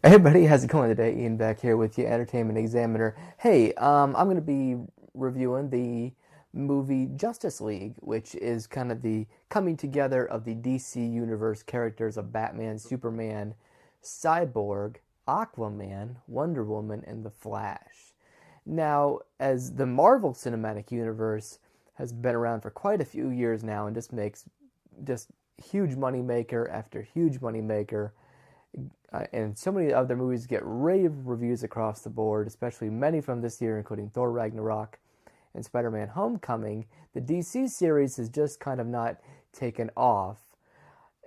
Hey buddy, how's it going today? Ian back here with you, Entertainment Examiner. Hey, I'm going to be reviewing the movie Justice League, which is kind of the coming together of the DC Universe characters of Batman, Superman, Cyborg, Aquaman, Wonder Woman, and The Flash. Now, as the Marvel Cinematic Universe has been around for quite a few years now and just makes just huge money maker after huge money maker, and so many other movies get rave reviews across the board, especially many from this year, including Thor Ragnarok and Spider-Man Homecoming. The DC series has just kind of not taken off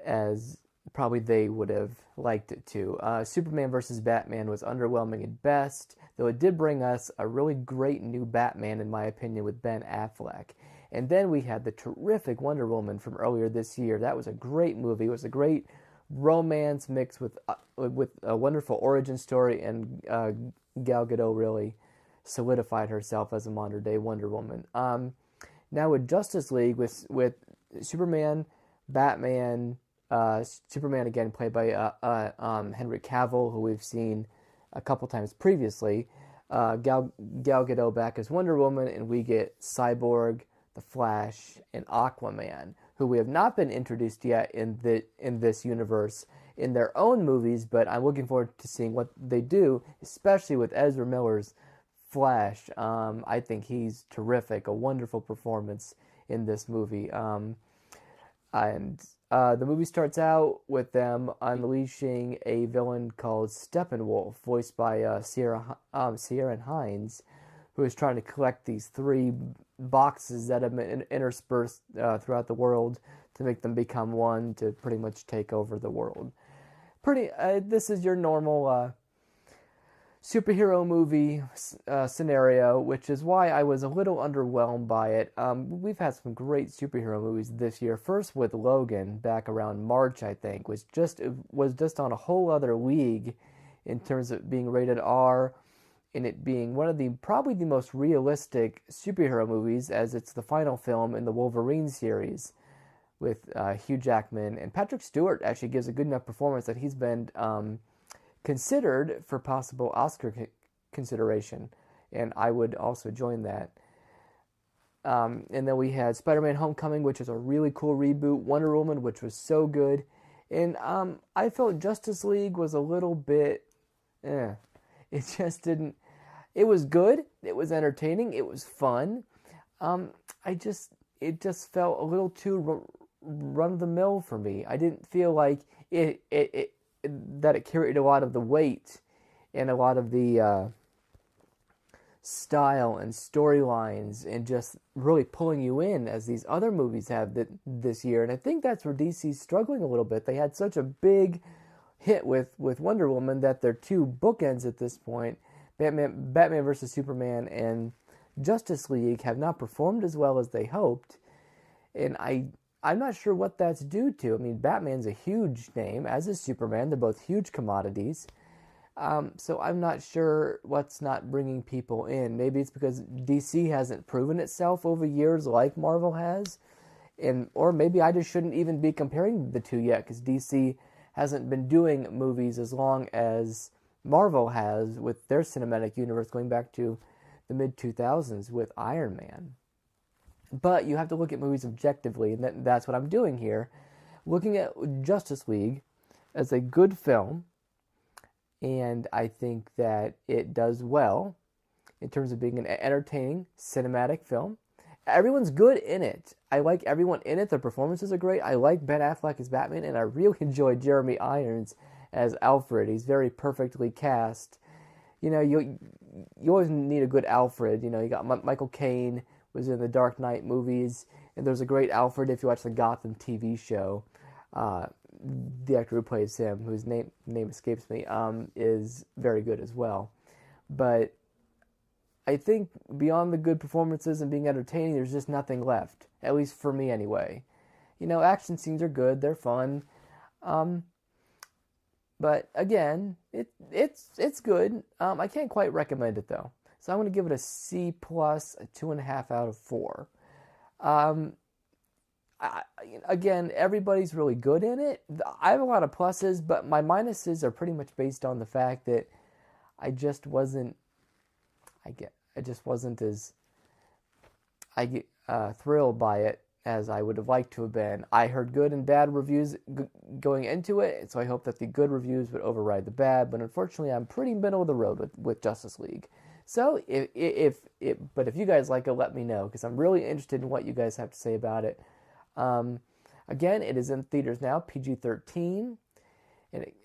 as probably they would have liked it to. Superman vs. Batman was underwhelming at best, though it did bring us a really great new Batman, in my opinion, with Ben Affleck. And then we had the terrific Wonder Woman from earlier this year. That was a great movie. It was a great romance mixed with a wonderful origin story, and Gal Gadot really solidified herself as a modern day Wonder Woman. Now with Justice League, with Superman, Batman, Superman again played by Henry Cavill, who we've seen a couple times previously. Gal Gadot back as Wonder Woman, and we get Cyborg, the Flash, and Aquaman, who we have not been introduced yet in this universe in their own movies, but I'm looking forward to seeing what they do, especially with Ezra Miller's Flash. I think he's terrific, a wonderful performance in this movie. And the movie starts out with them unleashing a villain called Steppenwolf, voiced by Sierra Hines, who is trying to collect these three boxes that have been interspersed throughout the world to make them become one to pretty much take over the world. This is your normal superhero movie scenario, which is why I was a little underwhelmed by it. We've had some great superhero movies this year. First with Logan back around March, I think, was just on a whole other league in terms of being rated R, and it being one of the probably the most realistic superhero movies, as it's the final film in the Wolverine series with Hugh Jackman, and Patrick Stewart actually gives a good enough performance that he's been considered for possible Oscar consideration, and I would also join that. And then we had Spider-Man Homecoming, which is a really cool reboot, Wonder Woman, which was so good, and I felt Justice League was a little bit, it just didn't. It was good. It was entertaining. It was fun. It just felt a little too run of the mill for me. I didn't feel like that it carried a lot of the weight and a lot of the style and storylines and just really pulling you in as these other movies have this year. And I think that's where DC's struggling a little bit. They had such a big hit with Wonder Woman that they're two bookends at this point. Batman vs. Superman and Justice League have not performed as well as they hoped, and I'm not sure what that's due to. I mean, Batman's a huge name, as is Superman. They're both huge commodities. So I'm not sure what's not bringing people in. Maybe it's because DC hasn't proven itself over years like Marvel has, or maybe I just shouldn't even be comparing the two yet, because DC hasn't been doing movies as long as Marvel has with their cinematic universe going back to the mid-2000s with Iron Man. But you have to look at movies objectively, and that's what I'm doing here. Looking at Justice League as a good film, and I think that it does well in terms of being an entertaining cinematic film. Everyone's good in it. I like everyone in it. Their performances are great. I like Ben Affleck as Batman, and I really enjoy Jeremy Irons as Alfred. He's very perfectly cast. You know, you always need a good Alfred. You know, you got Michael Caine was in the Dark Knight movies, and there's a great Alfred if you watch the Gotham TV show. The actor who plays him, whose name escapes me, is very good as well. But I think beyond the good performances and being entertaining, there's just nothing left. At least for me, anyway. You know, action scenes are good; they're fun. But again, it's good. I can't quite recommend it though, so I'm going to give it a C plus, a 2.5 out of 4. again, everybody's really good in it. I have a lot of pluses, but my minuses are pretty much based on the fact that I just wasn't. I just wasn't as thrilled by it as I would have liked to have been. I heard good and bad reviews going into it, so I hope that the good reviews would override the bad. But unfortunately, I'm pretty middle of the road with Justice League. So if you guys like it, let me know, because I'm really interested in what you guys have to say about it. Again, it is in theaters now, PG-13, and it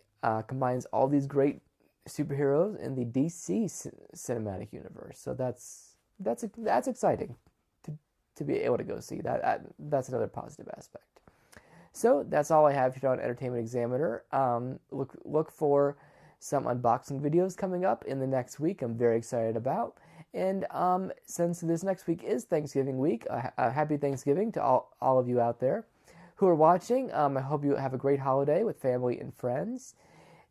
combines all these great superheroes in the DC cinematic universe. So that's exciting to be able to go see. That's another positive aspect. So that's all I have here on Entertainment Examiner. Look for some unboxing videos coming up in the next week. I'm very excited about. And since this next week is Thanksgiving week, happy Thanksgiving to all of you out there who are watching. I hope you have a great holiday with family and friends.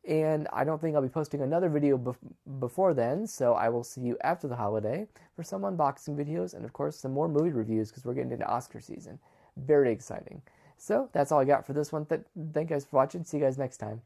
And I don't think I'll be posting another video before then, so I will see you after the holiday for some unboxing videos and, of course, some more movie reviews because we're getting into Oscar season. Very exciting. So that's all I got for this one. Thank you guys for watching. See you guys next time.